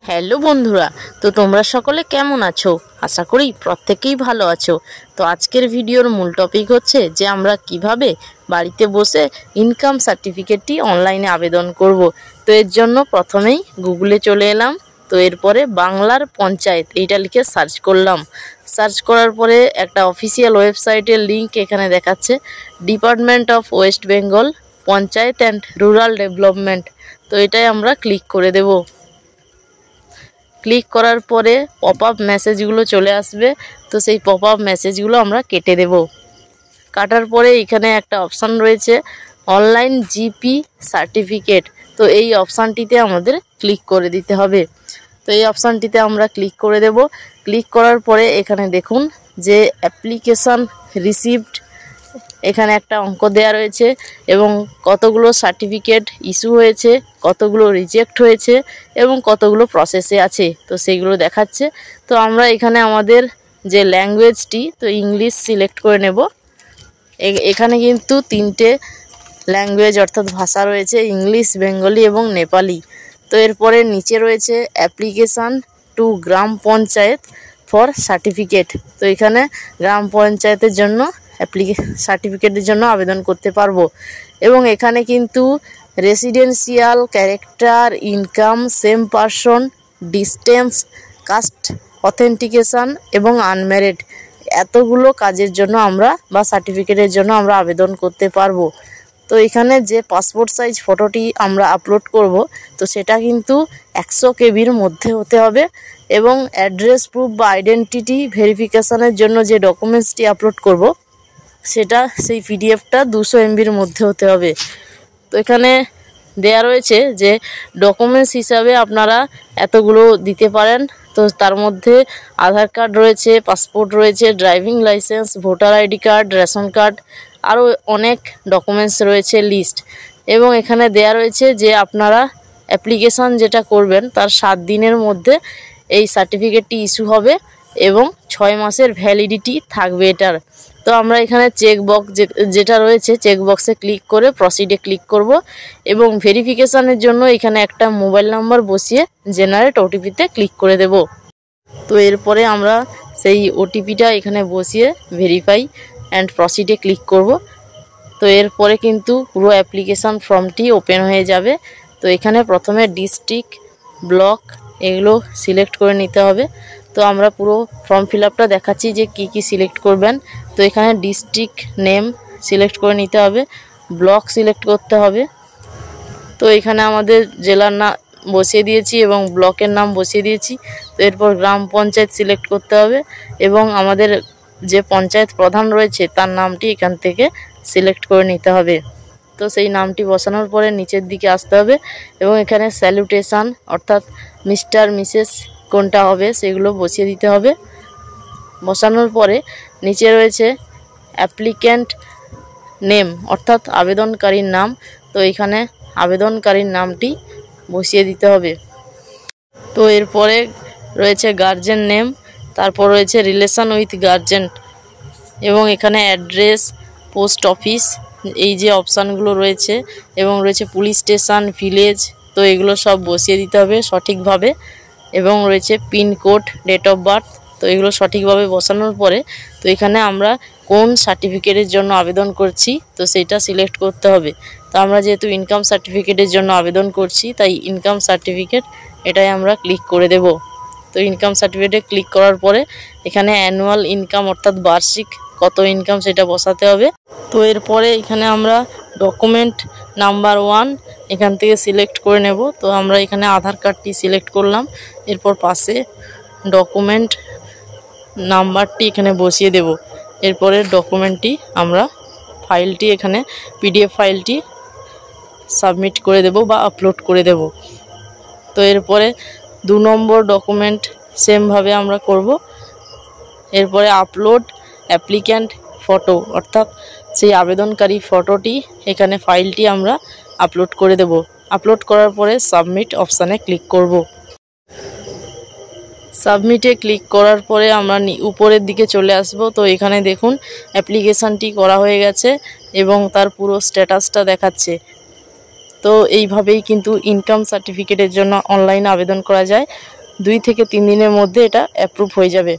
Hello বন্ধুরা, তো তোমরা সকলে কেমন আছো? আশা করি প্রত্যেকেই ভালো আছো। তো আজকের ভিডিওর মূল টপিক হচ্ছে যে আমরা কিভাবে বাড়িতে বসে ইনকাম সার্টিফিকেটটি অনলাইনে আবেদন করব। তো এর জন্য প্রথমেই গুগলে চলে এলাম। তো এরপরে বাংলার পঞ্চায়েত এইটা লিখে সার্চ করলাম। সার্চ করার পরে একটা অফিসিয়াল ওয়েবসাইটের লিঙ্ক এখানে দেখাচ্ছে, department of West Bengal panchayat and rural development. তো এটাই আমরা ক্লিক করে দেব। ক্লিক করার পরে পপ আপ মেসেজগুলো চলে আসবে। তো সেই পপ আপ মেসেজগুলো আমরা কেটে দেব। কাটার পরে এখানে একটা অপশান রয়েছে অনলাইন জিপি সার্টিফিকেট। তো এই অপশানটিতে আমাদের ক্লিক করে দিতে হবে। তো এই অপশানটিতে আমরা ক্লিক করে দেব। ক্লিক করার পরে এখানে দেখুন যে অ্যাপ্লিকেশান রিসিভড, এখানে একটা অঙ্ক দেয়া রয়েছে এবং কতগুলো সার্টিফিকেট ইস্যু হয়েছে, কতগুলো রিজেক্ট হয়েছে এবং কতগুলো প্রসেসে আছে, তো সেইগুলো দেখাচ্ছে। তো আমরা এখানে আমাদের যে ল্যাঙ্গুয়েজটি, তো ইংলিশ সিলেক্ট করে নেব। এখানে কিন্তু তিনটে ল্যাঙ্গুয়েজ অর্থাৎ ভাষা রয়েছে, ইংলিশ, বেঙ্গলি এবং নেপালি। তো এরপরে নিচে রয়েছে application to gram panchayat for certificate. তো এখানে গ্রাম পঞ্চায়েতের জন্য সার্টিফিকেটের জন্য আবেদন করতে পারবো। এবং এখানে কিন্তু residential, character, income, same person, distance, caste authentication এবং আনম্যারিড, এতগুলো কাজের জন্য আমরা বা সার্টিফিকেটের জন্য আমরা আবেদন করতে পারবো। তো এখানে যে পাসপোর্ট সাইজ ফটোটি আমরা আপলোড করব, তো সেটা কিন্তু 100 কেবির মধ্যে হতে হবে এবং অ্যাড্রেস প্রুফ বা আইডেন্টিটি ভেরিফিকেশানের জন্য যে ডকুমেন্টসটি আপলোড করব, সেটা সেই পিডিএফটা 200 MBর মধ্যে হতে হবে। তো এখানে দেয়া রয়েছে যে ডকুমেন্টস হিসাবে আপনারা এতগুলো দিতে পারেন। তো তার মধ্যে আধার কার্ড রয়েছে, পাসপোর্ট রয়েছে, driving licence, voter ID card, ration card, আরও অনেক ডকুমেন্টস রয়েছে লিস্ট। এবং এখানে দেয়া রয়েছে যে আপনারা অ্যাপ্লিকেশান যেটা করবেন তার 7 দিনের মধ্যে এই সার্টিফিকেটটি ইস্যু হবে এবং 6 মাসের ভ্যালিডিটি থাকবে এটার। তো আমরা এখানে চেকবক্স যেটা রয়েছে চেকবক্সে ক্লিক করে প্রসিডে ক্লিক করব এবং ভেরিফিকেশানের জন্য এখানে একটা মোবাইল নাম্বার বসিয়ে জেনারেট ওটিপিতে ক্লিক করে দেব। তো এরপরে আমরা সেই ওটিপিটা এখানে বসিয়ে ভেরিফাই অ্যান্ড প্রসিডে ক্লিক করব। তো এরপরে কিন্তু পুরো অ্যাপ্লিকেশান ফর্মটি ওপেন হয়ে যাবে। তো এখানে প্রথমে ডিস্ট্রিক্ট, ব্লক এগুলো সিলেক্ট করে নিতে হবে। তো আমরা পুরো ফর্ম ফিল আপটা দেখাচ্ছি যে কি কি সিলেক্ট করবেন। তো এখানে ডিস্ট্রিক্ট নেম সিলেক্ট করে নিতে হবে, ব্লক সিলেক্ট করতে হবে। তো এখানে আমাদের জেলার নাম বসিয়ে দিয়েছি এবং ব্লকের নাম বসিয়ে দিয়েছি। তো এরপর গ্রাম পঞ্চায়েত সিলেক্ট করতে হবে এবং আমাদের যে পঞ্চায়েত প্রধান রয়েছে তার নামটি এখান থেকে সিলেক্ট করে নিতে হবে। তো সেই নামটি বসানোর পরে নিচের দিকে আসতে হবে এবং এখানে স্যালুটেশন অর্থাৎ মিস্টার, মিসেস কোনটা হবে সেগুলো বসিয়ে দিতে হবে। বসানোর পরে নিচে রয়েছে অ্যাপ্লিক্যান্ট নেম অর্থাৎ আবেদনকারীর নাম। তো এখানে আবেদনকারীর নামটি বসিয়ে দিতে হবে। তো এরপরে রয়েছে গার্জেন নেম, তারপর রয়েছে রিলেশন উইথ গার্জেন এবং এখানে অ্যাড্রেস, পোস্ট অফিস, এই যে অপশানগুলো রয়েছে এবং রয়েছে পুলিশ স্টেশন, ভিলেজ। তো এগুলো সব বসিয়ে দিতে হবে সঠিকভাবে এবং রয়েছে পিনকোড, ডেট অফ বার্থ। তো এগুলো সঠিকভাবে বসানোর পরে তো এখানে আমরা কোন সার্টিফিকেটের জন্য আবেদন করছি তো সেইটা সিলেক্ট করতে হবে। তো আমরা যেহেতু ইনকাম সার্টিফিকেটের জন্য আবেদন করছি তাই ইনকাম সার্টিফিকেট এটাই আমরা ক্লিক করে দেব। তো ইনকাম সার্টিফিকেটে ক্লিক করার পরে এখানে অ্যানুয়াল ইনকাম অর্থাৎ বার্ষিক কত ইনকাম সেটা বসাতে হবে। তো এরপরে এখানে আমরা ডকুমেন্ট নাম্বার 1 এখান থেকে সিলেক্ট করে নেব। তো আমরা এখানে আধার কার্ডটি সিলেক্ট করলাম, এরপর পাশে ডকুমেন্ট নাম্বারটি এখানে বসিয়ে দেব। এরপরে ডকুমেন্টটি আমরা ফাইলটি এখানে পিডিএফ ফাইলটি সাবমিট করে দেব বা আপলোড করে দেব। তো এরপরে 2 নম্বর ডকুমেন্ট সেমভাবে আমরা করব। এরপরে আপলোড অ্যাপ্লিক্যান্ট ফটো অর্থাৎ সেই আবেদনকারী ফটোটি এখানে ফাইলটি আমরা আপলোড করে দেব। আপলোড করার পরে সাবমিট অপশানে ক্লিক করব। সাবমিটে ক্লিক করার পরে আমরা উপরের দিকে চলে আসব। তো এখানে দেখুন অ্যাপ্লিকেশানটি করা হয়ে গেছে এবং তার পুরো স্ট্যাটাসটা দেখাচ্ছে। তো এইভাবেই কিন্তু ইনকাম সার্টিফিকেটের জন্য অনলাইনে আবেদন করা যায়। 2 থেকে 3 দিনের মধ্যে এটা অ্যাপ্রুভ হয়ে যাবে।